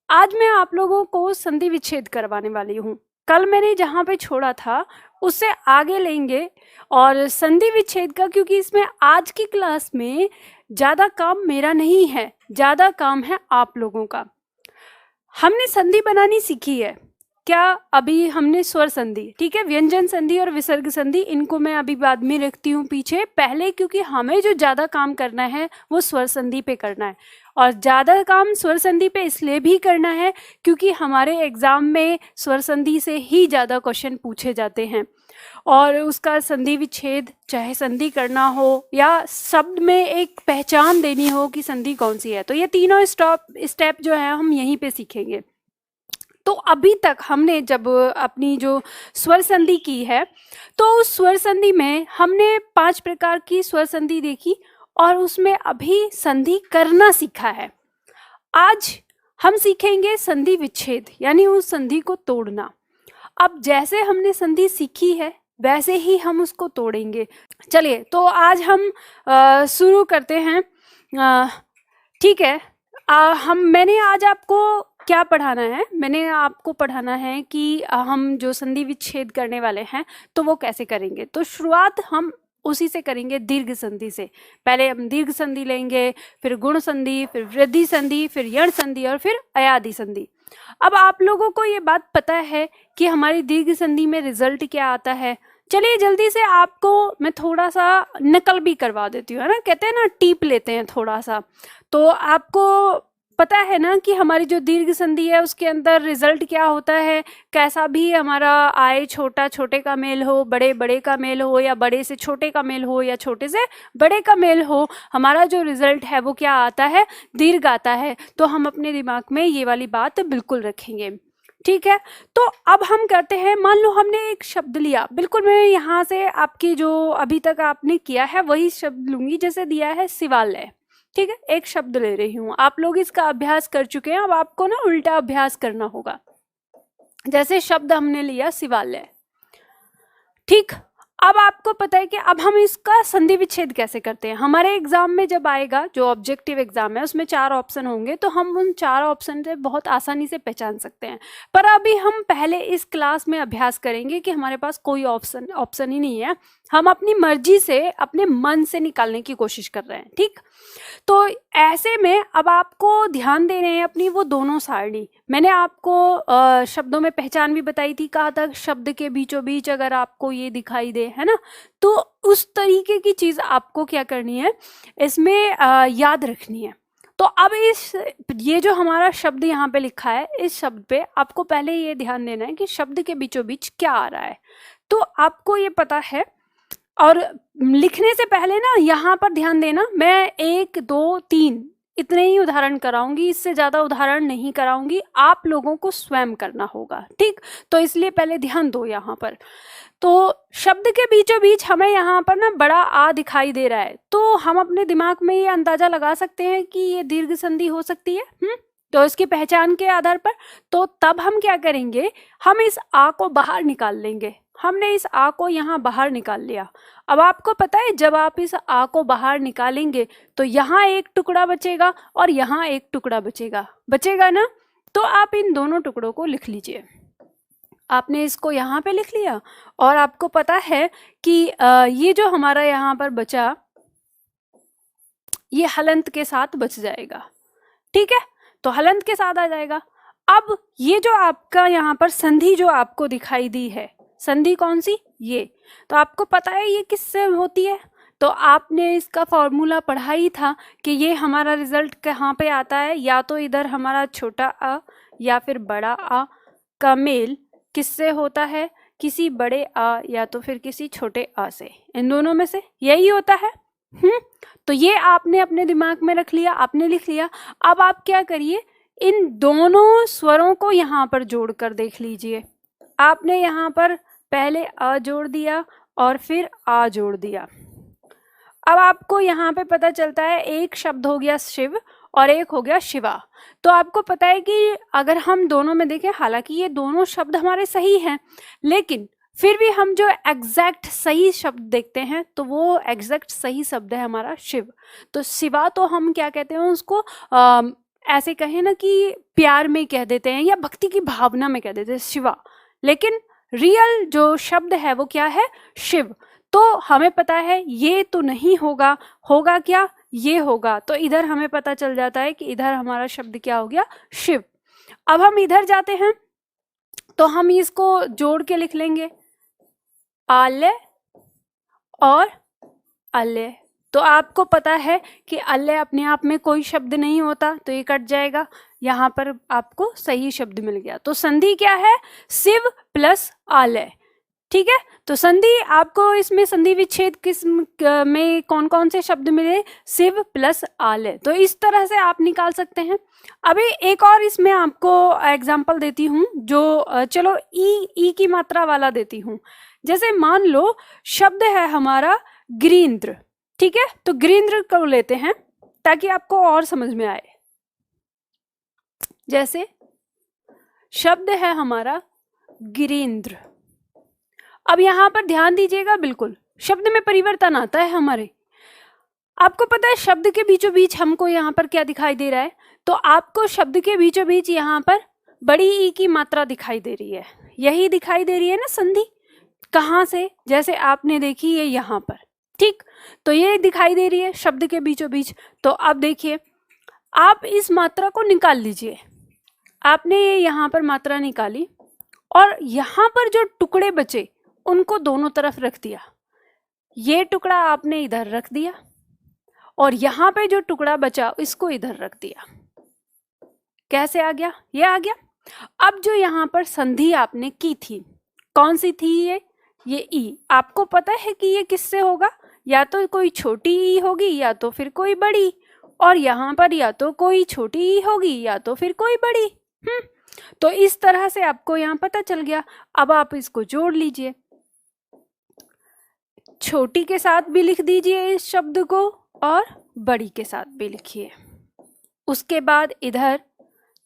आज मैं आप लोगों को संधि विच्छेद करवाने वाली हूँ। कल मैंने जहाँ पे छोड़ा था उससे आगे लेंगे और संधि विच्छेद का, क्योंकि इसमें आज की क्लास में ज़्यादा काम मेरा नहीं है, ज़्यादा काम है आप लोगों का। हमने संधि बनानी सीखी है क्या? अभी हमने स्वर संधि, ठीक है, व्यंजन संधि और विसर्ग संधि, इनको मैं अभी बाद में रखती हूँ पीछे, पहले क्योंकि हमें जो ज़्यादा काम करना है वो स्वर संधि पे करना है। और ज़्यादा काम स्वर संधि पे इसलिए भी करना है क्योंकि हमारे एग्ज़ाम में स्वर संधि से ही ज़्यादा क्वेश्चन पूछे जाते हैं और उसका संधि विच्छेद, चाहे संधि करना हो या शब्द में एक पहचान देनी हो कि संधि कौन सी है, तो ये तीनों स्टेप जो है हम यहीं पे सीखेंगे। तो अभी तक हमने जब अपनी जो स्वर संधि की है तो उस स्वर संधि में हमने 5 प्रकार की स्वर संधि देखी और उसमें अभी संधि करना सीखा है। आज हम सीखेंगे संधि विच्छेद, यानी उस संधि को तोड़ना। अब जैसे हमने संधि सीखी है वैसे ही हम उसको तोड़ेंगे। चलिए, तो आज हम शुरू करते हैं। ठीक है, मैंने आज आपको क्या पढ़ाना है? मैंने आपको पढ़ाना है कि हम जो संधि विच्छेद करने वाले हैं तो वो कैसे करेंगे। तो शुरुआत हम उसी से करेंगे, दीर्घ संधि से। पहले हम दीर्घ संधि लेंगे, फिर गुण संधि, फिर वृद्धि संधि, फिर यण संधि और फिर अयादि संधि। अब आप लोगों को ये बात पता है कि हमारी दीर्घ संधि में रिजल्ट क्या आता है। चलिए जल्दी से आपको मैं थोड़ा सा नकल भी करवा देती हूँ, है ना, कहते हैं ना टीप लेते हैं थोड़ा सा। तो आपको पता है ना कि हमारी जो दीर्घ संधि है उसके अंदर रिजल्ट क्या होता है। कैसा भी हमारा आए, छोटा छोटे का मेल हो, बड़े बड़े का मेल हो, या बड़े से छोटे का मेल हो, या छोटे से बड़े का मेल हो, हमारा जो रिजल्ट है वो क्या आता है? दीर्घ आता है। तो हम अपने दिमाग में ये वाली बात बिल्कुल रखेंगे, ठीक है। तो अब हम करते हैं, मान लो हमने एक शब्द लिया, बिल्कुल मैं यहाँ से आपकी जो अभी तक आपने किया है वही शब्द लूंगी, जैसे दिया है शिवालय, ठीक है, एक शब्द ले रही हूँ। आप लोग इसका अभ्यास कर चुके हैं, अब आपको ना उल्टा अभ्यास करना होगा। जैसे शब्द हमने लिया शिवालय, ठीक। अब आपको पता है कि अब हम इसका संधि विच्छेद कैसे करते हैं। हमारे एग्जाम में जब आएगा, जो ऑब्जेक्टिव एग्जाम है उसमें 4 ऑप्शन होंगे, तो हम उन 4 ऑप्शन से बहुत आसानी से पहचान सकते हैं। पर अभी हम पहले इस क्लास में अभ्यास करेंगे कि हमारे पास कोई ऑप्शन ही नहीं है, हम अपनी मर्जी से, अपने मन से निकालने की कोशिश कर रहे हैं, ठीक। तो ऐसे में अब आपको ध्यान देने हैं अपनी वो दोनों सारणी। मैंने आपको शब्दों में पहचान भी बताई थी, कहा था शब्द के बीचों बीच अगर आपको ये दिखाई दे, है ना, तो उस तरीके की चीज आपको क्या करनी है, इसमें याद रखनी है। तो अब ये जो हमारा शब्द यहाँ पे लिखा है, इस शब्द पे आपको पहले ये ध्यान देना है कि शब्द के बीचों बीच क्या आ रहा है। तो आपको ये पता है, और लिखने से पहले ना यहाँ पर ध्यान देना, मैं 1 2 3 इतने ही उदाहरण कराऊंगी, इससे ज्यादा उदाहरण नहीं कराऊंगी, आप लोगों को स्वयं करना होगा, ठीक। तो इसलिए पहले ध्यान दो यहाँ पर। तो शब्द के बीचों बीच हमें यहाँ पर ना बड़ा आ दिखाई दे रहा है, तो हम अपने दिमाग में ये अंदाजा लगा सकते हैं कि ये दीर्घ संधि हो सकती है। तो इसकी पहचान के आधार पर, तो तब हम क्या करेंगे, हम इस आ को बाहर निकाल लेंगे। हमने इस आ को यहाँ बाहर निकाल लिया। अब आपको पता है जब आप इस आ को बाहर निकालेंगे तो यहाँ एक टुकड़ा बचेगा और यहाँ एक टुकड़ा बचेगा ना। तो आप इन दोनों टुकड़ों को लिख लीजिए। आपने इसको यहाँ पे लिख लिया और आपको पता है कि ये जो हमारा यहाँ पर बचा, ये हलंत के साथ बच जाएगा, ठीक है। तो हलंत के साथ आ जाएगा। अब ये जो आपका यहाँ पर संधि जो आपको दिखाई दी है, संधि कौन सी? ये। तो आपको पता है ये किससे होती है, तो आपने इसका फॉर्मूला पढ़ा ही था कि ये हमारा रिजल्ट कहाँ पे आता है, या तो इधर हमारा छोटा आ या फिर बड़ा आ का मेल किससे होता है, किसी बड़े आ या तो फिर किसी छोटे आ से, इन दोनों में से यही होता है। तो ये आपने अपने दिमाग में रख लिया, आपने लिख लिया। अब आप क्या करिए, इन दोनों स्वरों को यहाँ पर जोड़कर देख लीजिए। आपने यहाँ पर पहले अ जोड़ दिया और फिर आ जोड़ दिया। अब आपको यहाँ पे पता चलता है एक शब्द हो गया शिव और एक हो गया शिवा। तो आपको पता है कि अगर हम दोनों में देखें, हालांकि ये दोनों शब्द हमारे सही हैं, लेकिन फिर भी हम जो एग्जैक्ट सही शब्द देखते हैं तो वो एग्जैक्ट सही शब्द है हमारा शिव। तो शिवा तो हम क्या कहते हैं उसको, ऐसे कहें ना कि प्यार में कह देते हैं या भक्ति की भावना में कह देते हैं शिवा, लेकिन रियल जो शब्द है वो क्या है? शिव। तो हमें पता है ये तो नहीं होगा, होगा क्या? ये होगा। तो इधर हमें पता चल जाता है कि इधर हमारा शब्द क्या हो गया? शिव। अब हम इधर जाते हैं तो हम इसको जोड़ के लिख लेंगे, आल्य और अल्य। तो आपको पता है कि अल्य अपने आप में कोई शब्द नहीं होता, तो ये कट जाएगा। यहाँ पर आपको सही शब्द मिल गया। तो संधि क्या है? शिव प्लस आलय। ठीक है, तो संधि आपको इसमें संधि विच्छेद किस्म में कौन कौन से शब्द मिले? शिव प्लस आलय। तो इस तरह से आप निकाल सकते हैं। अभी एक और इसमें आपको एग्जाम्पल देती हूँ, जो चलो ई की मात्रा वाला देती हूँ। जैसे मान लो शब्द है हमारा गिरीन्द्र, ठीक है, तो गिरीन्द्र को लेते हैं ताकि आपको और समझ में आए। जैसे शब्द है हमारा गिरीन्द्र। अब यहां पर ध्यान दीजिएगा, बिल्कुल शब्द में परिवर्तन आता है हमारे। आपको पता है शब्द के बीचों बीच हमको यहाँ पर क्या दिखाई दे रहा है? तो आपको शब्द के बीचों बीच यहाँ पर बड़ी ई की मात्रा दिखाई दे रही है। यही दिखाई दे रही है ना संधि। कहाँ से? जैसे आपने देखी है यहाँ पर, ठीक, तो ये दिखाई दे रही है शब्द के बीचों बीच। तो अब देखिए, आप इस मात्रा को निकाल लीजिए। आपने ये यहाँ पर मात्रा निकाली और यहाँ पर जो टुकड़े बचे उनको दोनों तरफ रख दिया। ये टुकड़ा आपने इधर रख दिया और यहाँ पे जो टुकड़ा बचा इसको इधर रख दिया। कैसे आ गया? ये आ गया। अब जो यहाँ पर संधि आपने की थी, कौन सी थी ये ई। आपको पता है कि ये किससे होगा? या तो कोई छोटी ई होगी या तो फिर कोई बड़ी, और यहाँ पर या तो कोई छोटी ई होगी या तो फिर कोई बड़ी। तो इस तरह से आपको यहाँ पता चल गया। अब आप इसको जोड़ लीजिए, छोटी के साथ भी लिख दीजिए इस शब्द को और बड़ी के साथ भी लिखिए। उसके बाद इधर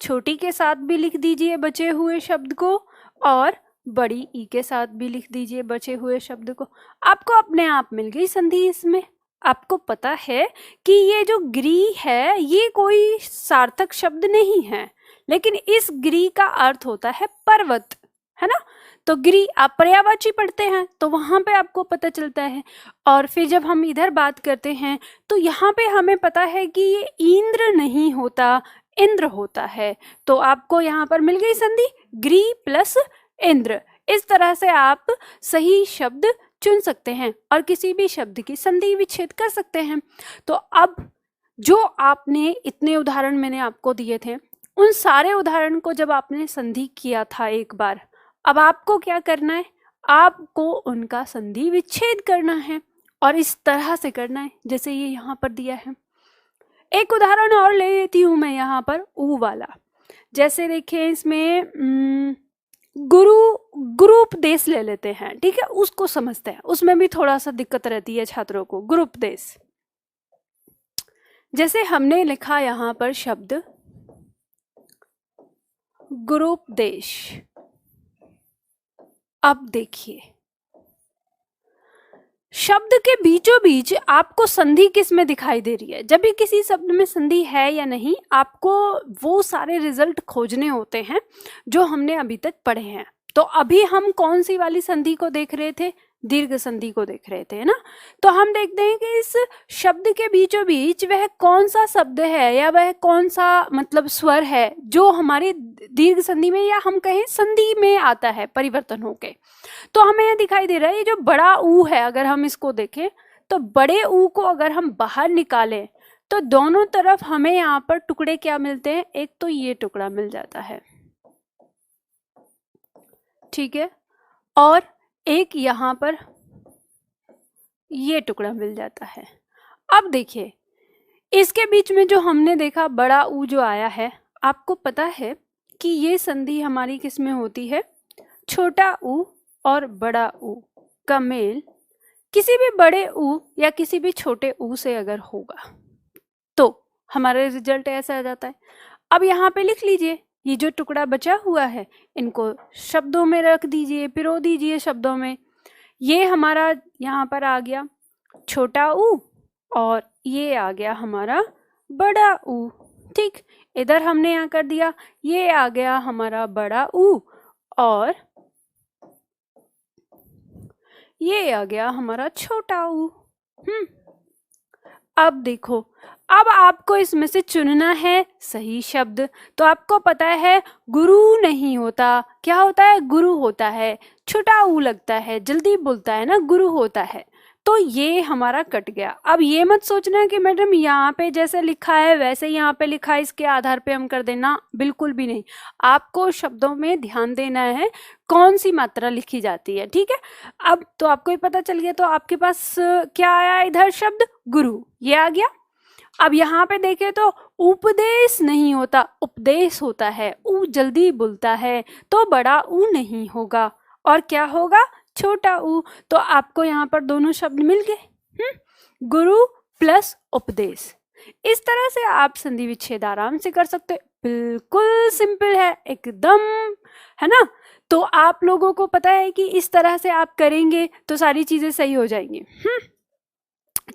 छोटी के साथ भी लिख दीजिए बचे हुए शब्द को और बड़ी ई के साथ भी लिख दीजिए बचे हुए शब्द को। आपको अपने आप मिल गई संधि इसमें। आपको पता है कि ये जो गिरी है ये कोई सार्थक शब्द नहीं है, लेकिन इस गिरी का अर्थ होता है पर्वत, है ना। तो गिरी आप पर्यायवाची पढ़ते हैं तो वहां पे आपको पता चलता है। और फिर जब हम इधर बात करते हैं तो यहाँ पे हमें पता है कि ये इंद्र नहीं होता, इंद्र होता है। तो आपको यहाँ पर मिल गई संधि गिरी प्लस इंद्र। इस तरह से आप सही शब्द चुन सकते हैं और किसी भी शब्द की संधि विच्छेद कर सकते हैं। तो अब जो आपने इतने उदाहरण मैंने आपको दिए थे, उन सारे उदाहरण को जब आपने संधि किया था एक बार, अब आपको क्या करना है? आपको उनका संधि विच्छेद करना है और इस तरह से करना है जैसे ये यहाँ पर दिया है। एक उदाहरण और ले लेती हूँ मैं यहाँ पर ऊ वाला। जैसे देखिए इसमें गुरुपदेश ले लेते हैं, ठीक है, उसको समझते हैं। उसमें भी थोड़ा सा दिक्कत रहती है छात्रों को। गुरुपदेश, जैसे हमने लिखा यहाँ पर शब्द गुरुपदेश। अब देखिए शब्द के बीचों बीच आपको संधि किस में दिखाई दे रही है? जब भी किसी शब्द में संधि है या नहीं, आपको वो सारे रिजल्ट खोजने होते हैं जो हमने अभी तक पढ़े हैं। तो अभी हम कौन सी वाली संधि को देख रहे थे? दीर्घ संधि को देख रहे थे ना। तो हम देखते हैं कि इस शब्द के बीचों बीच वह कौन सा शब्द है या वह कौन सा मतलब स्वर है जो हमारे दीर्घ संधि में या हम कहें संधि में आता है परिवर्तन होके। तो हमें यह दिखाई दे रहा है ये जो बड़ा ऊ है, अगर हम इसको देखें तो बड़े ऊ को अगर हम बाहर निकालें तो दोनों तरफ हमें यहाँ पर टुकड़े क्या मिलते हैं? एक तो ये टुकड़ा मिल जाता है, ठीक है, और एक यहाँ पर ये टुकड़ा मिल जाता है। अब देखिए इसके बीच में जो हमने देखा बड़ा ऊ जो आया है, आपको पता है कि ये संधि हमारी किस में होती है? छोटा ऊ और बड़ा ऊ का मेल किसी भी बड़े ऊ या किसी भी छोटे ऊ से अगर होगा तो हमारा रिजल्ट ऐसा आ जाता है। अब यहाँ पे लिख लीजिए, ये जो टुकड़ा बचा हुआ है इनको शब्दों में रख दीजिए, पिरो दीजिए शब्दों में। ये हमारा यहाँ पर आ गया छोटा ऊ और ये आ गया हमारा बड़ा ऊ, ठीक। इधर हमने यहाँ कर दिया, ये आ गया हमारा बड़ा ऊ, और ये आ गया हमारा छोटा ऊ। अब देखो, अब आपको इसमें से चुनना है सही शब्द। तो आपको पता है गुरु नहीं होता, क्या होता है? गुरु होता है। छोटा ऊ लगता है, जल्दी बोलता है ना, गुरु होता है। तो ये हमारा कट गया। अब ये मत सोचना कि मैडम यहाँ पे जैसे लिखा है वैसे यहाँ पे लिखा है, इसके आधार पे हम कर देना, बिल्कुल भी नहीं। आपको शब्दों में ध्यान देना है कौन सी मात्रा लिखी जाती है, ठीक है। अब तो आपको ही पता चल गया। तो आपके पास क्या आया इधर? शब्द गुरु, ये आ गया। अब यहाँ पे देखें तो उपदेश नहीं होता, उपदेश होता है। ऊ जल्दी बोलता है तो बड़ा ऊ नहीं होगा, और क्या होगा? छोटा ऊ। तो आपको यहाँ पर दोनों शब्द मिल गए, गुरु प्लस उपदेश। इस तरह से आप संधि विच्छेद आराम से कर सकते हो, बिल्कुल सिंपल है एकदम, है ना। तो आप लोगों को पता है कि इस तरह से आप करेंगे तो सारी चीजें सही हो जाएंगी।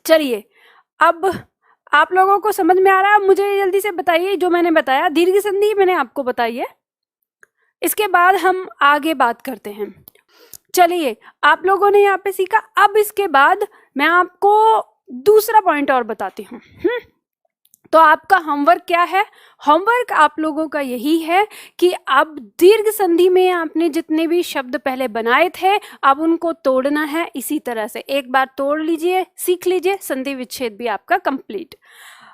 चलिए, अब आप लोगों को समझ में आ रहा है? मुझे जल्दी से बताइए जो मैंने बताया, दीर्घ संधि मैंने आपको बताई है। इसके बाद हम आगे बात करते हैं। चलिए, आप लोगों ने यहाँ पे सीखा। अब इसके बाद मैं आपको दूसरा पॉइंट और बताती हूँ। तो आपका होमवर्क क्या है? होमवर्क आप लोगों का यही है कि अब दीर्घ संधि में आपने जितने भी शब्द पहले बनाए थे, अब उनको तोड़ना है। इसी तरह से एक बार तोड़ लीजिए, सीख लीजिए, संधि विच्छेद भी आपका कंप्लीट।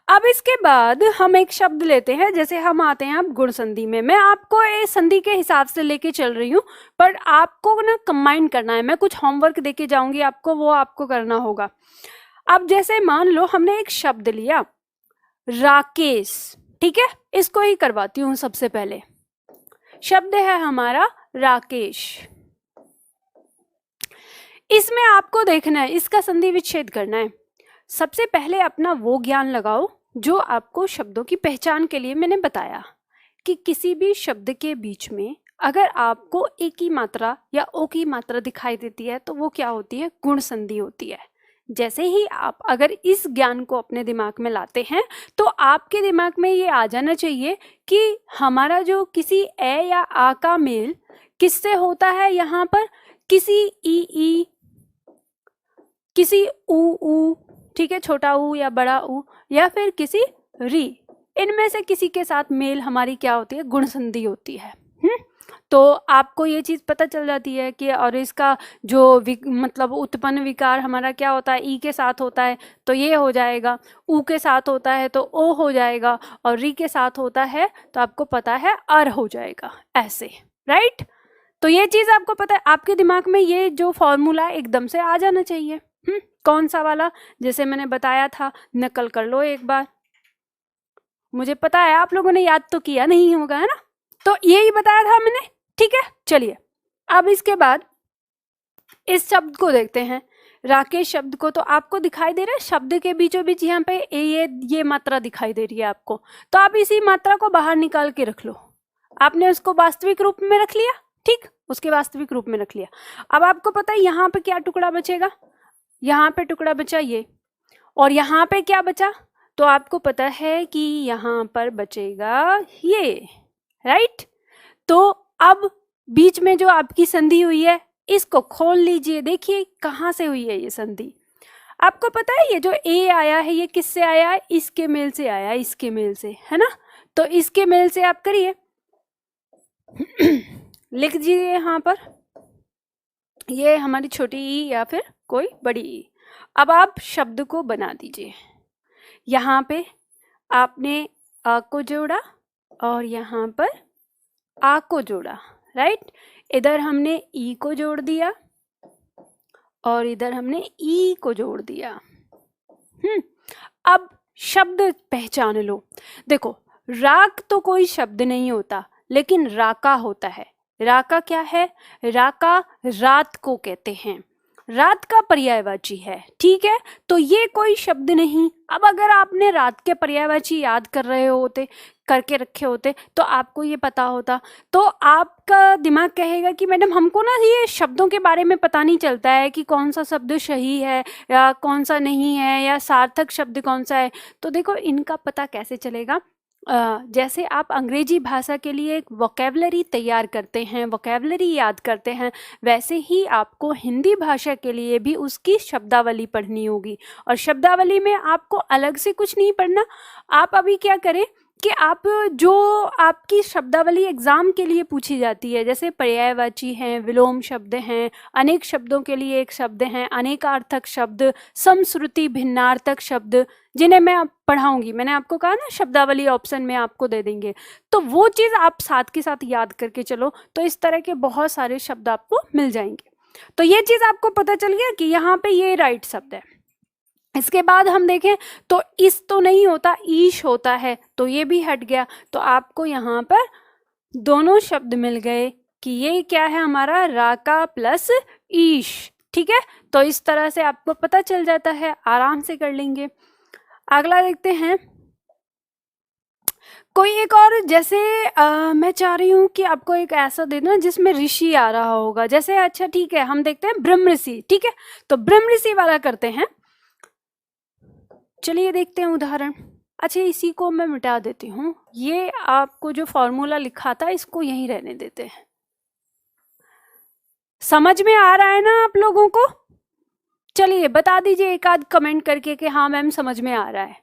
अब इसके बाद हम एक शब्द लेते हैं, जैसे हम आते हैं अब गुण संधि में। मैं आपको ये संधि के हिसाब से लेके चल रही हूँ, पर आपको ना कंबाइन करना है। मैं कुछ होमवर्क देके जाऊंगी आपको, वो आपको करना होगा। अब जैसे मान लो हमने एक शब्द लिया राकेश, ठीक है, इसको ही करवाती हूँ। सबसे पहले शब्द है हमारा राकेश। इसमें आपको देखना है, इसका संधि विच्छेद करना है। सबसे पहले अपना वो ज्ञान लगाओ जो आपको शब्दों की पहचान के लिए मैंने बताया, कि किसी भी शब्द के बीच में अगर आपको एक ही मात्रा या ओ की मात्रा दिखाई देती है तो वो क्या होती है? गुण संधि होती है। जैसे ही आप अगर इस ज्ञान को अपने दिमाग में लाते हैं तो आपके दिमाग में ये आ जाना चाहिए कि हमारा जो किसी ए या आ का मेल किससे होता है, यहाँ पर किसी ई, किसी ऊ, ठीक है, छोटा ऊ या बड़ा ऊ, या फिर किसी री, इनमें से किसी के साथ मेल हमारी क्या होती है? गुण संधि होती है। तो आपको ये चीज पता चल जाती है कि, और इसका जो मतलब उत्पन्न विकार हमारा क्या होता है? ई के साथ होता है तो ये हो जाएगा, ऊ के साथ होता है तो ओ हो जाएगा, और री के साथ होता है तो आपको पता है अर हो जाएगा, ऐसे, राइट। तो ये चीज आपको पता है, आपके दिमाग में ये जो फॉर्मूला एकदम से आ जाना चाहिए। कौन सा वाला? जैसे मैंने बताया था, नकल कर लो एक बार। मुझे पता है आप लोगों ने याद तो किया नहीं होगा, है ना। तो यही बताया था मैंने, ठीक है। चलिए, अब इसके बाद इस शब्द को देखते हैं, राकेश शब्द को। तो आपको दिखाई दे रहा है शब्द के बीचों बीच यहाँ पे ये मात्रा दिखाई दे रही है आपको। तो आप इसी मात्रा को बाहर निकाल के रख लो। आपने उसको वास्तविक रूप में रख लिया, ठीक, उसके वास्तविक रूप में रख लिया। अब आपको पता है यहाँ पे क्या टुकड़ा बचेगा? यहाँ पे टुकड़ा बचा ये, और यहाँ पे क्या बचा? तो आपको पता है कि यहाँ पर बचेगा ये, राइट। तो अब बीच में जो आपकी संधि हुई है इसको खोल लीजिए, देखिए कहाँ से हुई है ये संधि। आपको पता है ये जो ए आया है ये किससे आया है? इसके मेल से आया है, इसके मेल से, है ना। तो इसके मेल से आप करिए, लिख दीजिए यहाँ पर, ये हमारी छोटी ई या फिर कोई बड़ी ई। अब आप शब्द को बना दीजिए। यहाँ पे आपने आ को जोड़ा और यहाँ पर आ को जोड़ा, राइट। इधर हमने ई को जोड़ दिया और इधर हमने ई को जोड़ दिया। अब शब्द पहचान लो। देखो, राग तो कोई शब्द नहीं होता, लेकिन राका होता है। राका क्या है? राका रात को कहते हैं, रात का पर्यायवाची है, ठीक है। तो ये कोई शब्द नहीं। अब अगर आपने रात के पर्यायवाची याद कर रहे होते, करके रखे होते, तो आपको ये पता होता। तो आपका दिमाग कहेगा कि मैडम हमको ना ये शब्दों के बारे में पता नहीं चलता है कि कौन सा शब्द सही है या कौन सा नहीं है, या सार्थक शब्द कौन सा है। तो देखो, इनका पता कैसे चलेगा? जैसे आप अंग्रेजी भाषा के लिए एक वोकेबलरी तैयार करते हैं, वोकेबलरी याद करते हैं, वैसे ही आपको हिंदी भाषा के लिए भी उसकी शब्दावली पढ़नी होगी। और शब्दावली में आपको अलग से कुछ नहीं पढ़ना। आप अभी क्या करें कि आप जो आपकी शब्दावली एग्जाम के लिए पूछी जाती है, जैसे पर्यायवाची हैं, विलोम शब्द हैं, अनेक शब्दों के लिए एक शब्द हैं, अनेकार्थक शब्द, समश्रुति भिन्नार्थक शब्द, जिन्हें मैं अब पढ़ाऊंगी। मैंने आपको कहा ना शब्दावली ऑप्शन में आपको दे देंगे, तो वो चीज़ आप साथ के साथ याद करके चलो, तो इस तरह के बहुत सारे शब्द आपको मिल जाएंगे। तो ये चीज़ आपको पता चल गया कि यहाँ पे ये राइट शब्द है। इसके बाद हम देखें तो इस तो नहीं होता, ईश होता है, तो ये भी हट गया। तो आपको यहाँ पर दोनों शब्द मिल गए कि ये क्या है हमारा, राका प्लस ईश। ठीक है, तो इस तरह से आपको पता चल जाता है, आराम से कर लेंगे। अगला देखते हैं, कोई एक और, जैसे मैं चाह रही हूँ कि आपको एक ऐसा दे दूँ जिसमें ऋषि आ रहा होगा। जैसे अच्छा ठीक है, हम देखते हैं ब्रह्म ऋषि। ठीक है, तो ब्रह्म ऋषि वाला करते हैं। चलिए देखते हैं उदाहरण। अच्छा, इसी को मैं मिटा देती हूँ, ये आपको जो फॉर्मूला लिखा था इसको यहीं रहने देते हैं। समझ में आ रहा है ना आप लोगों को? चलिए बता दीजिए एक आध कमेंट करके कि हाँ मैम समझ में आ रहा है।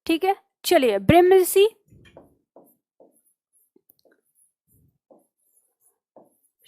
ठीक है, चलिए ब्रह्म ऋषि,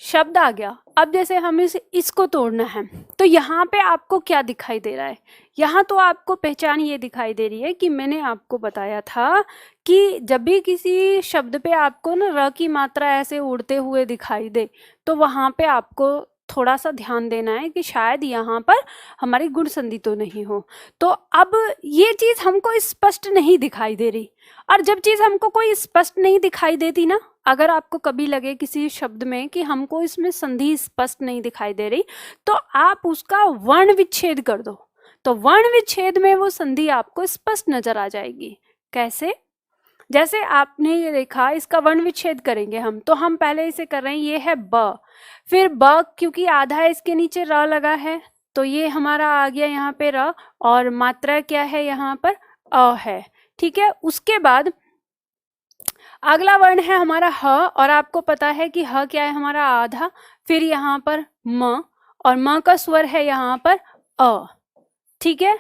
शब्द आ गया। अब जैसे हमें इसको तोड़ना है, तो यहाँ पे आपको क्या दिखाई दे रहा है? यहाँ तो आपको पहचान ये दिखाई दे रही है कि मैंने आपको बताया था कि जब भी किसी शब्द पे आपको ना र की मात्रा ऐसे उड़ते हुए दिखाई दे, तो वहाँ पे आपको थोड़ा सा ध्यान देना है कि शायद यहाँ पर हमारी गुण संधि तो नहीं हो। तो अब ये चीज़ हमको स्पष्ट नहीं दिखाई दे रही, और जब चीज़ हमको कोई स्पष्ट नहीं दिखाई देती ना, अगर आपको कभी लगे किसी शब्द में कि हमको इसमें संधि स्पष्ट नहीं दिखाई दे रही, तो आप उसका वर्ण विच्छेद कर दो, तो वर्ण विच्छेद में वो संधि आपको स्पष्ट नजर आ जाएगी। कैसे? जैसे आपने ये देखा, इसका वर्ण विच्छेद करेंगे हम, तो हम पहले इसे कर रहे हैं, ये है ब, फिर ब क्योंकि आधा है इसके नीचे र लगा है, तो ये हमारा आ गया यहाँ पे र, और मात्रा क्या है यहाँ पर, अ है। ठीक है, उसके बाद अगला वर्ण है हमारा ह, और आपको पता है कि ह क्या है हमारा, आधा, फिर यहाँ पर म, और म का स्वर है यहाँ पर अ। ठीक है,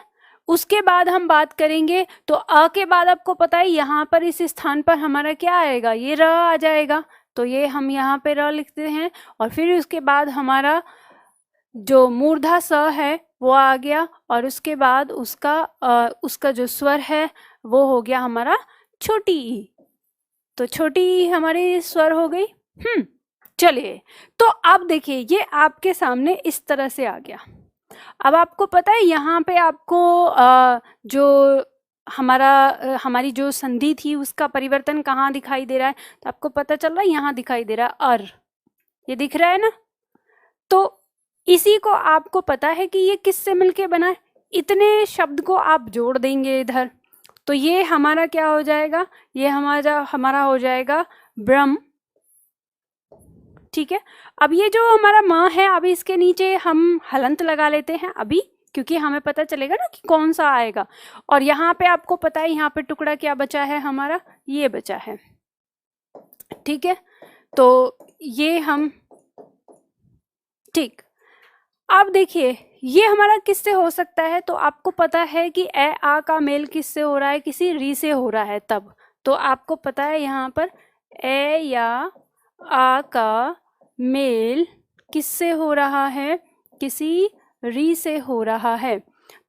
उसके बाद हम बात करेंगे तो अ के बाद आपको पता है यहाँ पर इस स्थान पर हमारा क्या आएगा, ये र आ जाएगा, तो ये हम यहाँ पे र लिखते हैं। और फिर उसके बाद हमारा जो मूर्धा स है वो आ गया, और उसके बाद उसका जो स्वर है वो हो गया हमारा छोटी ई, तो छोटी ई हमारी स्वर हो गई। चलिए, तो अब देखिए ये आपके सामने इस तरह से आ गया। अब आपको पता है यहाँ पे आपको जो हमारी जो संधि थी उसका परिवर्तन कहाँ दिखाई दे रहा है, तो आपको पता चल रहा है यहाँ दिखाई दे रहा है अर, ये दिख रहा है ना। तो इसी को आपको पता है कि ये किससे मिलके बना है, इतने शब्द को आप जोड़ देंगे इधर, तो ये हमारा क्या हो जाएगा, ये हमारा हो जाएगा ब्रह्म। ठीक है, अब ये जो हमारा म है, अभी इसके नीचे हम हलंत लगा लेते हैं अभी, क्योंकि हमें पता चलेगा ना कि कौन सा आएगा। और यहाँ पे आपको पता है यहाँ पे टुकड़ा क्या बचा है हमारा, ये बचा है। ठीक है, तो ये हम, ठीक, अब देखिए ये हमारा किससे हो सकता है, तो आपको पता है कि ए आ का मेल किससे हो रहा है, किसी री से हो रहा है तब, तो आपको पता है यहाँ पर ए या आ का मेल किससे हो रहा है, किसी री से हो रहा है।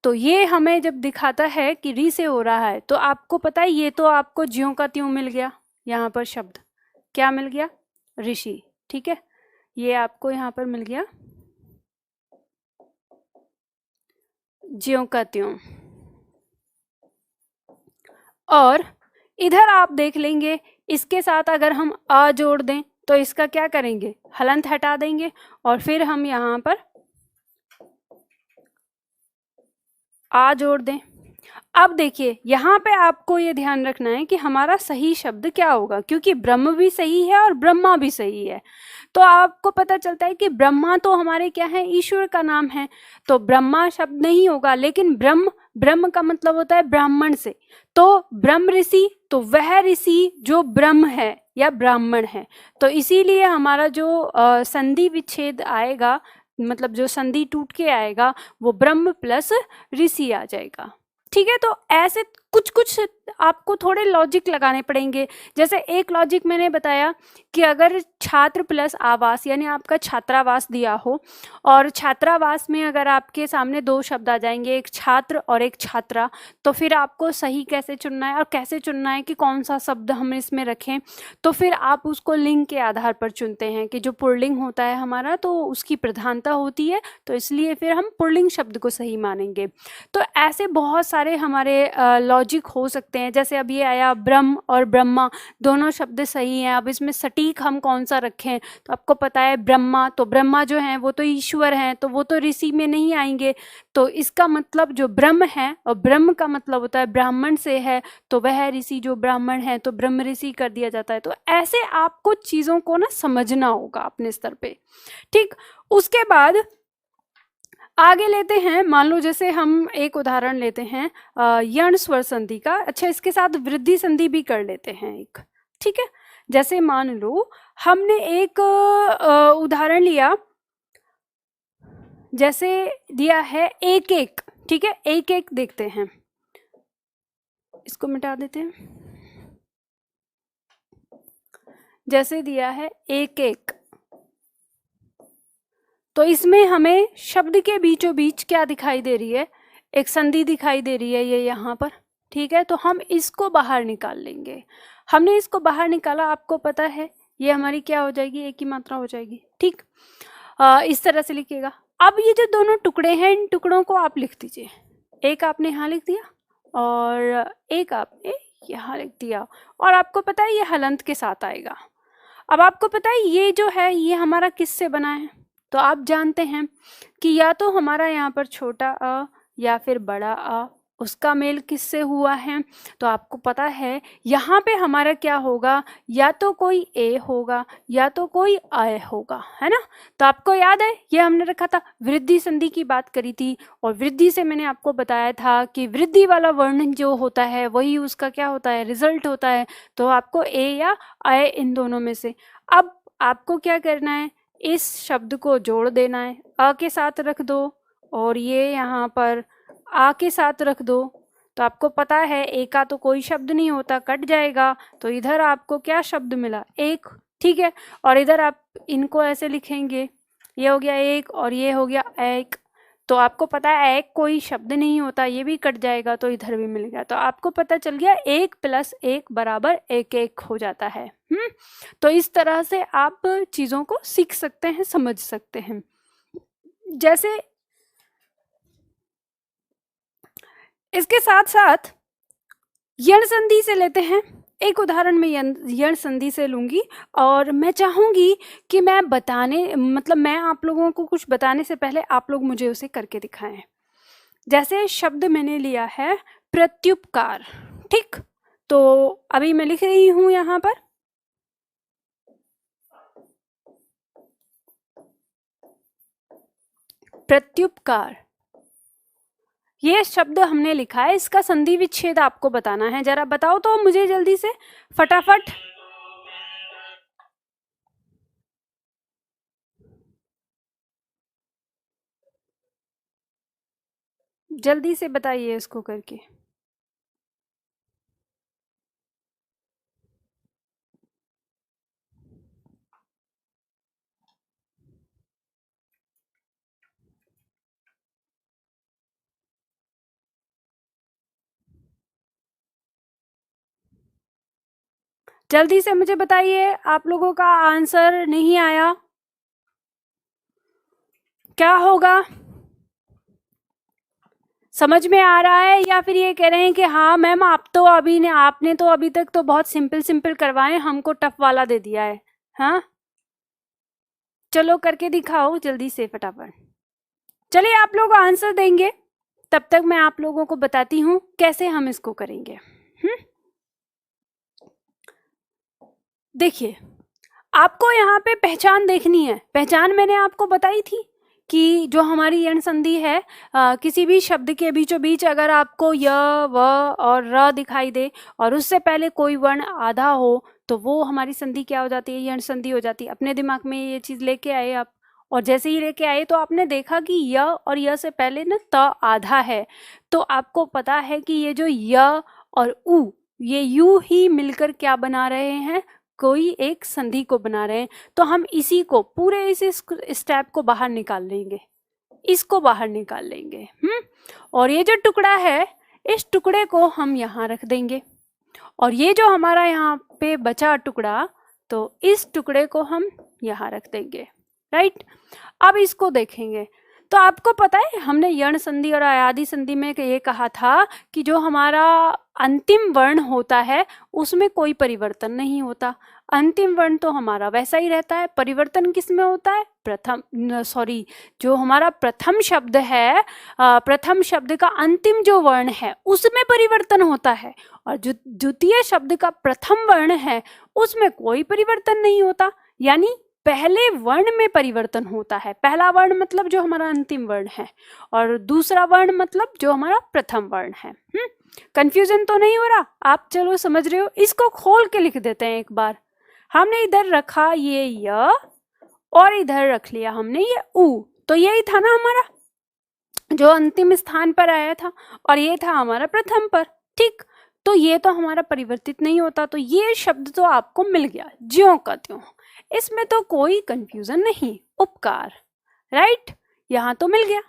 तो ये हमें जब दिखाता है कि री से हो रहा है, तो आपको पता है ये तो आपको ज्यों का त्यों मिल गया, यहाँ पर शब्द क्या मिल गया, ऋषि। ठीक है, ये आपको यहाँ पर मिल गया ज्यों का त्यों। और इधर आप देख लेंगे, इसके साथ अगर हम अ जोड़ दें तो इसका क्या करेंगे, हलंत हटा देंगे, और फिर हम यहाँ पर आ जोड़ दें। अब देखिए यहाँ पे आपको ये ध्यान रखना है कि हमारा सही शब्द क्या होगा, क्योंकि ब्रह्म भी सही है और ब्रह्मा भी सही है। तो आपको पता चलता है कि ब्रह्मा तो हमारे क्या है, ईश्वर का नाम है, तो ब्रह्मा शब्द नहीं होगा, लेकिन ब्रह्म ब्रह्म का मतलब होता है ब्राह्मण से, तो ब्रह्म ऋषि, तो वह ऋषि जो ब्रह्म है या ब्राह्मण है। तो इसीलिए हमारा जो संधि विच्छेद आएगा, मतलब जो संधि टूट के आएगा, वो ब्रह्म प्लस ऋषि आ जाएगा। ठीक है, तो ऐसे कुछ कुछ आपको थोड़े लॉजिक लगाने पड़ेंगे। जैसे एक लॉजिक मैंने बताया कि अगर छात्र प्लस आवास, यानी आपका छात्रावास दिया हो, और छात्रावास में अगर आपके सामने दो शब्द आ जाएंगे, एक छात्र और एक छात्रा, तो फिर आपको सही कैसे चुनना है और कैसे चुनना है कि कौन सा शब्द हम इसमें रखें। तो फिर आप उसको लिंग के आधार पर चुनते हैं कि जो पुल्लिंग होता है हमारा, तो उसकी प्रधानता होती है, तो इसलिए फिर हम पुल्लिंग शब्द को सही मानेंगे। तो ऐसे बहुत सारे हमारे लॉजिक हो सकते हैं। जैसे अब ये आया ब्रह्म और ब्रह्मा, दोनों शब्द सही हैं। अब इसमें सटीक हम कौन सा रखें, तो आपको पता है ब्रह्मा, तो ब्रह्मा जो हैं वो तो ईश्वर हैं, तो वो तो ऋषि में नहीं आएंगे। तो इसका मतलब जो ब्रह्म है, और ब्रह्म का मतलब होता है ब्राह्मण से है, तो वह ऋषि जो ब्राह्मण है तो ब्रह्म ऋषि कर दिया जाता है। तो ऐसे आपको चीज़ों को ना समझना होगा अपने स्तर पे। ठीक, उसके बाद आगे लेते हैं। मान लो जैसे हम एक उदाहरण लेते हैं यण स्वर संधि का। अच्छा, इसके साथ वृद्धि संधि भी कर लेते हैं एक। ठीक है, जैसे मान लो हमने एक उदाहरण लिया, जैसे दिया है एक एक। ठीक है, एक एक देखते हैं, इसको मिटा देते हैं। जैसे दिया है एक एक, तो इसमें हमें शब्द के बीचों बीच क्या दिखाई दे रही है, एक संधि दिखाई दे रही है, ये यहाँ पर। ठीक है, तो हम इसको बाहर निकाल लेंगे। हमने इसको बाहर निकाला, आपको पता है ये हमारी क्या हो जाएगी, एक ही मात्रा हो जाएगी। ठीक, इस तरह से लिखिएगा। अब ये जो दोनों टुकड़े हैं, इन टुकड़ों को आप लिख दीजिए। एक आपने यहाँ लिख दिया और एक आपने यहाँ लिख दिया, और आपको पता है ये हलंत के साथ आएगा। अब आपको पता है ये जो है ये हमारा किससे बना है, तो आप जानते हैं कि या तो हमारा यहाँ पर छोटा अ या फिर बड़ा अ, उसका मेल किससे हुआ है। तो आपको पता है यहाँ पे हमारा क्या होगा, या तो कोई ए होगा या तो कोई अय होगा, है ना। तो आपको याद है ये हमने रखा था, वृद्धि संधि की बात करी थी, और वृद्धि से मैंने आपको बताया था कि वृद्धि वाला वर्ण जो होता है वही उसका क्या होता है, रिजल्ट होता है। तो आपको ए या अय इन दोनों में से। अब आपको क्या करना है, इस शब्द को जोड़ देना है, अ के साथ रख दो, और ये यहाँ पर आ के साथ रख दो। तो आपको पता है ए का तो कोई शब्द नहीं होता, कट जाएगा, तो इधर आपको क्या शब्द मिला, एक। ठीक है, और इधर आप इनको ऐसे लिखेंगे, ये हो गया एक और ये हो गया एक। तो आपको पता है एक कोई शब्द नहीं होता, ये भी कट जाएगा, तो इधर भी मिल गया। तो आपको पता चल गया एक प्लस एक बराबर एक एक हो जाता है। तो इस तरह से आप चीज़ों को सीख सकते हैं, समझ सकते हैं। जैसे इसके साथ साथ यण संधि से लेते हैं। एक उदाहरण मैं यण संधि से लूंगी, और मैं चाहूंगी कि मैं मैं आप लोगों को कुछ बताने से पहले आप लोग मुझे उसे करके दिखाएं। जैसे शब्द मैंने लिया है प्रत्युपकार। ठीक, तो अभी मैं लिख रही हूं यहाँ पर, प्रत्युपकार। ये शब्द हमने लिखा है, इसका संधि विच्छेद आपको बताना है। जरा बताओ तो मुझे जल्दी से, फटाफट। जल्दी से बताइए इसको करके। जल्दी से मुझे बताइए, आप लोगों का आंसर नहीं आया, क्या होगा? समझ में आ रहा है, या फिर ये कह रहे हैं कि हाँ मैम आपने तो अभी तक तो बहुत सिंपल सिंपल करवाए, हमको टफ वाला दे दिया है। हाँ, चलो करके दिखाओ जल्दी से फटाफट। चलिए आप लोग आंसर देंगे, तब तक मैं आप लोगों को बताती हूँ कैसे हम इसको करेंगे। देखिए, आपको यहाँ पे पहचान देखनी है। पहचान मैंने आपको बताई थी कि जो हमारी यण संधि है, किसी भी शब्द के बीचों बीच अगर आपको य, व और र दिखाई दे और उससे पहले कोई वर्ण आधा हो तो वो हमारी संधि क्या हो जाती है, यण संधि हो जाती है। अपने दिमाग में ये चीज लेके आए आप, और जैसे ही लेके आए तो आपने देखा कि य और य से पहले ना त आधा है, तो आपको पता है कि ये जो य और उ, ये यू ही मिलकर क्या बना रहे हैं, कोई एक संधि को बना रहे हैं। तो हम इसी को, पूरे इस स्टेप को बाहर निकाल लेंगे, इसको बाहर निकाल लेंगे। और ये जो टुकड़ा है, इस टुकड़े को हम यहाँ रख देंगे, और ये जो हमारा यहाँ पे बचा टुकड़ा, तो इस टुकड़े को हम यहाँ रख देंगे, राइट। अब इसको देखेंगे तो आपको पता है हमने यण संधि और अयादि संधि में ये कहा था कि जो हमारा अंतिम वर्ण होता है उसमें कोई परिवर्तन नहीं होता। अंतिम वर्ण तो हमारा वैसा ही रहता है। परिवर्तन किस में होता है, जो हमारा प्रथम शब्द है, प्रथम शब्द का अंतिम जो वर्ण है उसमें परिवर्तन होता है, और जो द्वितीय शब्द का प्रथम वर्ण है उसमें कोई परिवर्तन नहीं होता। यानी पहले वर्ण में परिवर्तन होता है। पहला वर्ण मतलब जो हमारा अंतिम वर्ण है, और दूसरा वर्ण मतलब जो हमारा प्रथम वर्ण है। कंफ्यूजन तो नहीं हो रहा, आप चलो समझ रहे हो। इसको खोल के लिख देते हैं एक बार। हमने इधर रखा ये य और इधर रख लिया हमने ये उ, तो यही था ना हमारा जो अंतिम स्थान पर आया था, और ये था हमारा प्रथम पर, ठीक। तो ये तो हमारा परिवर्तित नहीं होता, तो ये शब्द तो आपको मिल गया ज्यों का त्यों, इसमें तो कोई कंफ्यूजन नहीं। उपकार, राइट, यहाँ तो मिल गया।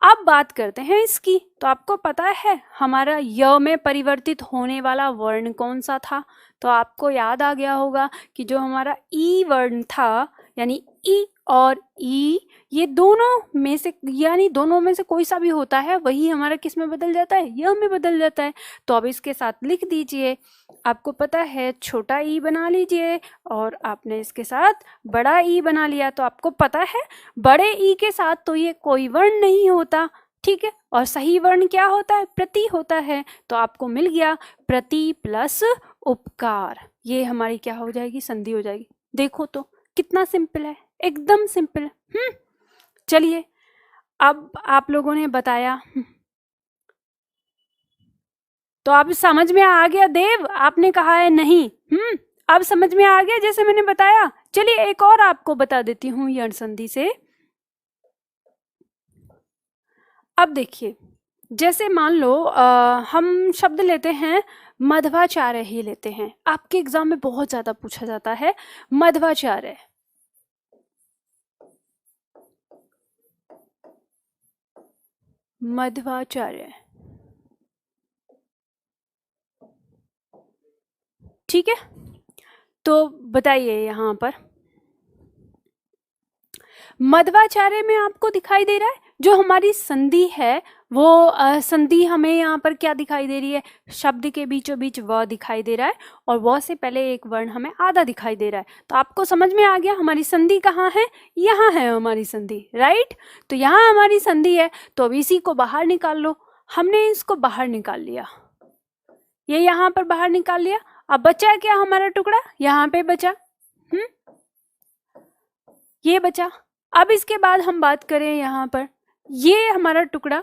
अब बात करते हैं इसकी। तो आपको पता है हमारा य में परिवर्तित होने वाला वर्ण कौन सा था, तो आपको याद आ गया होगा कि जो हमारा ई वर्ण था, यानी ई और ई, ये दोनों में से, यानी दोनों में से कोई सा भी होता है वही हमारा किस में बदल जाता है, य में बदल जाता है। तो अब इसके साथ लिख दीजिए, आपको पता है छोटा ई बना लीजिए, और आपने इसके साथ बड़ा ई बना लिया। तो आपको पता है बड़े ई के साथ तो ये कोई वर्ण नहीं होता, ठीक है। और सही वर्ण क्या होता है, प्रति होता है। तो आपको मिल गया प्रति प्लस उपकार, ये हमारी क्या हो जाएगी, संधि हो जाएगी। देखो तो कितना सिंपल है, एकदम सिंपल। चलिए, अब आप लोगों ने बताया तो अब समझ में आ गया। देव, आपने कहा है नहीं, अब समझ में आ गया जैसे मैंने बताया। चलिए एक और आपको बता देती हूँ यण संधि से। अब देखिए, जैसे मान लो हम शब्द लेते हैं मध्वाचार्य ही लेते हैं, आपके एग्जाम में बहुत ज्यादा पूछा जाता है मध्वाचार्य। मध्वाचार्य, ठीक है। तो बताइए यहाँ पर मध्वाचार्य में आपको दिखाई दे रहा है जो हमारी संधि है वो संधि हमें यहाँ पर क्या दिखाई दे रही है, शब्द के बीचों बीच व दिखाई दे रहा है, और व से पहले एक वर्ण हमें आधा दिखाई दे रहा है। तो आपको समझ में आ गया हमारी संधि कहाँ है, यहाँ है हमारी संधि, राइट। तो यहाँ हमारी संधि है, तो अब इसी को बाहर निकाल लो। हमने इसको बाहर निकाल लिया, ये यहाँ पर बाहर निकाल लिया। अब बचा क्या हमारा टुकड़ा, यहाँ पे बचा, ये बचा। अब इसके बाद हम बात करें यहाँ पर, ये हमारा टुकड़ा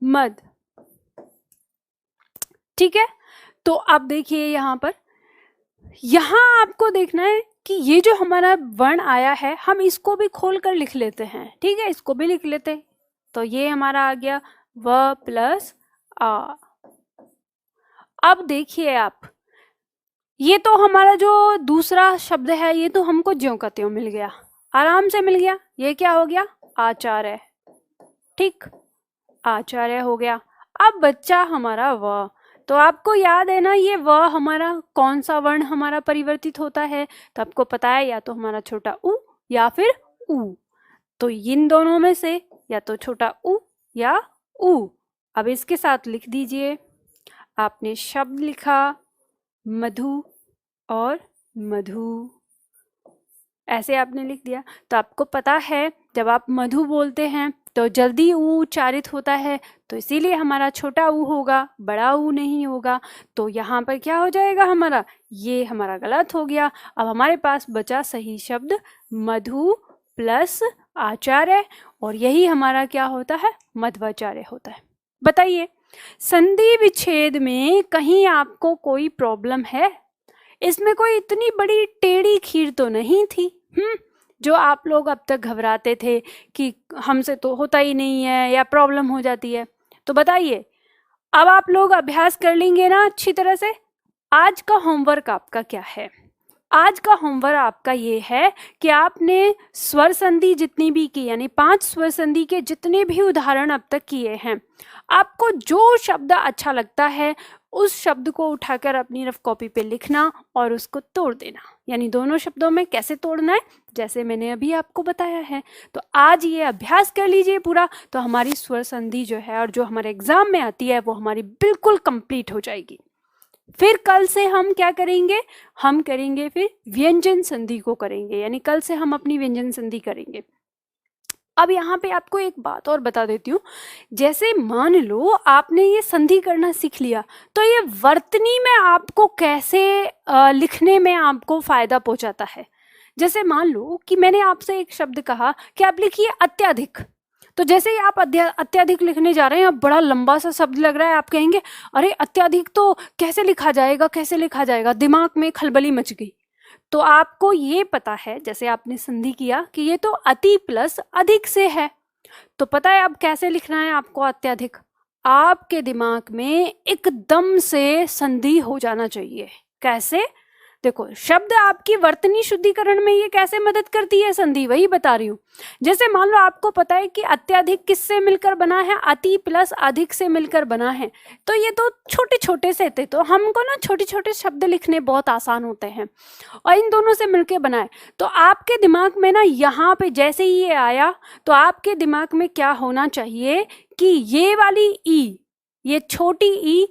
मद, ठीक है। तो अब देखिए यहाँ पर, यहाँ आपको देखना है कि ये जो हमारा वर्ण आया है हम इसको भी खोल कर लिख लेते हैं, ठीक है, इसको भी लिख लेते हैं। तो ये हमारा आ गया व प्लस आ। अब देखिए आप, ये तो हमारा जो दूसरा शब्द है ये तो हमको ज्यों का त्यों मिल गया, आराम से मिल गया। ये क्या हो गया, आचार्य, ठीक, आचार्य हो गया। अब बच्चा हमारा व, तो आपको याद है ना ये व हमारा कौन सा वर्ण हमारा परिवर्तित होता है, तो आपको पता है या तो हमारा छोटा उ या फिर उ। तो इन दोनों में से या तो छोटा उ या उ। अब इसके साथ लिख दीजिए, आपने शब्द लिखा मधु और मधु, ऐसे आपने लिख दिया। तो आपको पता है जब आप मधु बोलते हैं तो जल्दी ऊ उच्चारित होता है, तो इसीलिए हमारा छोटा ऊ होगा, बड़ा ऊ नहीं होगा। तो यहाँ पर क्या हो जाएगा हमारा, ये हमारा गलत हो गया। अब हमारे पास बचा सही शब्द मधु प्लस आचार्य और यही हमारा क्या होता है, मध्वाचार्य होता है। बताइए, संधि विच्छेद में कहीं आपको कोई प्रॉब्लम है? इसमें कोई इतनी बड़ी टेढ़ी खीर तो नहीं थी जो आप लोग अब तक घबराते थे कि हमसे तो होता ही नहीं है या प्रॉब्लम हो जाती है। तो बताइए, अब आप लोग अभ्यास कर लेंगे ना अच्छी तरह से। आज का होमवर्क आपका क्या है? आज का होमवर्क आपका ये है कि आपने स्वर संधि जितनी भी की, यानी 5 स्वर संधि के जितने भी उदाहरण अब तक किए हैं, आपको जो शब्द अच्छा लगता है उस शब्द को उठाकर अपनी रफ कॉपी पे लिखना और उसको तोड़ देना। यानी दोनों शब्दों में कैसे तोड़ना है, जैसे मैंने अभी आपको बताया है। तो आज ये अभ्यास कर लीजिए पूरा, तो हमारी स्वर संधि जो है और जो हमारे एग्जाम में आती है वो हमारी बिल्कुल कंप्लीट हो जाएगी। फिर कल से हम क्या करेंगे, हम करेंगे फिर व्यंजन संधि को करेंगे, यानी कल से हम अपनी व्यंजन संधि करेंगे। अब यहाँ पे आपको एक बात और बता देती हूँ, जैसे मान लो आपने ये संधि करना सीख लिया, तो ये वर्तनी में आपको कैसे लिखने में आपको फायदा पहुंचाता है। जैसे मान लो कि मैंने आपसे एक शब्द कहा कि आप लिखिए अत्यधिक, तो जैसे ही आप अत्यधिक लिखने जा रहे हैं, अब बड़ा लंबा सा शब्द लग रहा है, आप कहेंगे अरे अत्यधिक तो कैसे लिखा जाएगा, कैसे लिखा जाएगा, दिमाग में खलबली मच गई। तो आपको ये पता है, जैसे आपने संधि किया कि ये तो अति प्लस अधिक से है, तो पता है अब कैसे लिखना है आपको अत्यधिक। आपके दिमाग में एकदम से संधि हो जाना चाहिए। कैसे? देखो, शब्द आपकी वर्तनी शुद्धिकरण में ये कैसे मदद करती है संधि, वही बता रही हूँ। जैसे मान लो आपको पता है कि अत्यधिक किससे मिलकर बना है, अति प्लस अधिक से मिलकर बना है, तो ये तो छोटे छोटे से थे, तो हमको ना छोटे छोटे शब्द लिखने बहुत आसान होते हैं, और इन दोनों से मिलकर बनाए। तो आपके दिमाग में ना यहाँ पे जैसे ही ये आया, तो आपके दिमाग में क्या होना चाहिए कि ये वाली ई, ये छोटी ई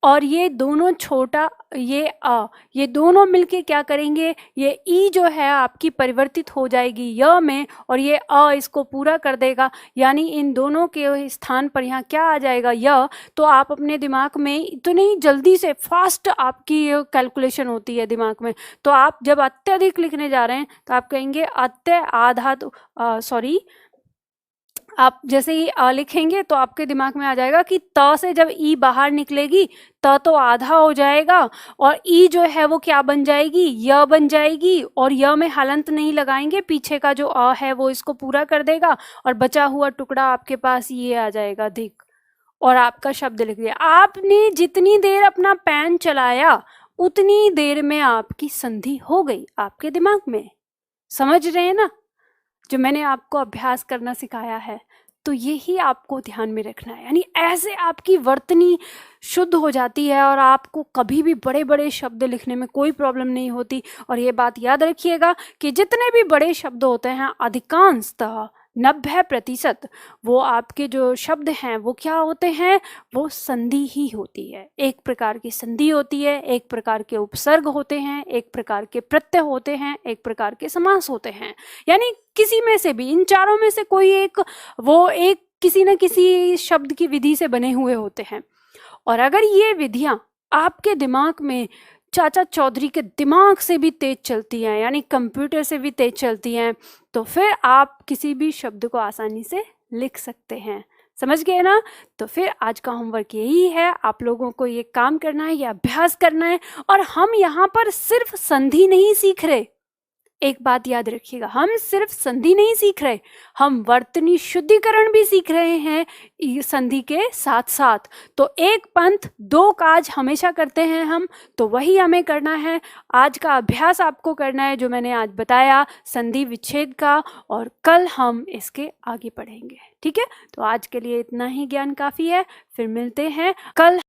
और ये दोनों छोटा ये अ, ये दोनों मिलके क्या करेंगे, ये ई जो है आपकी परिवर्तित हो जाएगी य में, और ये अ इसको पूरा कर देगा, यानी इन दोनों के स्थान पर यहाँ क्या आ जाएगा, य। तो आप अपने दिमाग में इतनी जल्दी से फास्ट आपकी कैलकुलेशन होती है दिमाग में। तो आप जब अत्यधिक लिखने जा रहे हैं तो आप कहेंगे अत्य आधा, सॉरी, आप जैसे ही अ लिखेंगे तो आपके दिमाग में आ जाएगा कि त से जब ई बाहर निकलेगी, त तो आधा हो जाएगा, और ई जो है वो क्या बन जाएगी, य बन जाएगी, और य में हलंत नहीं लगाएंगे, पीछे का जो अ है वो इसको पूरा कर देगा, और बचा हुआ टुकड़ा आपके पास ये आ जाएगा अधिक, और आपका शब्द लिख दिया। आपने जितनी देर अपना पेन चलाया उतनी देर में आपकी संधि हो गई आपके दिमाग में। समझ रहे हैं ना जो मैंने आपको अभ्यास करना सिखाया है? तो यही आपको ध्यान में रखना है, यानी ऐसे आपकी वर्तनी शुद्ध हो जाती है और आपको कभी भी बड़े बड़े शब्द लिखने में कोई प्रॉब्लम नहीं होती। और ये बात याद रखिएगा कि जितने भी बड़े शब्द होते हैं, अधिकांशतः 90% वो आपके जो शब्द हैं वो क्या होते हैं, वो संधि ही होती है। एक प्रकार की संधि होती है, एक प्रकार के उपसर्ग होते हैं, एक प्रकार के प्रत्यय होते हैं, एक प्रकार के समास होते हैं। यानी किसी में से भी, इन चारों में से कोई एक, वो एक किसी न किसी शब्द की विधि से बने हुए होते हैं। और अगर ये विधियां आपके दिमाग में चाचा चौधरी के दिमाग से भी तेज चलती हैं, यानी कंप्यूटर से भी तेज चलती हैं, तो फिर आप किसी भी शब्द को आसानी से लिख सकते हैं। समझ गए ना? तो फिर आज का होमवर्क यही है, आप लोगों को ये काम करना है, ये अभ्यास करना है। और हम यहाँ पर सिर्फ संधि नहीं सीख रहे, एक बात याद रखिएगा, हम सिर्फ संधि नहीं सीख रहे, हम वर्तनी शुद्धिकरण भी सीख रहे हैं संधि के साथ साथ। तो एक पंथ दो काज हमेशा करते हैं हम, तो वही हमें करना है। आज का अभ्यास आपको करना है जो मैंने आज बताया संधि विच्छेद का, और कल हम इसके आगे पढ़ेंगे। ठीक है, तो आज के लिए इतना ही ज्ञान काफ़ी है। फिर मिलते हैं कल,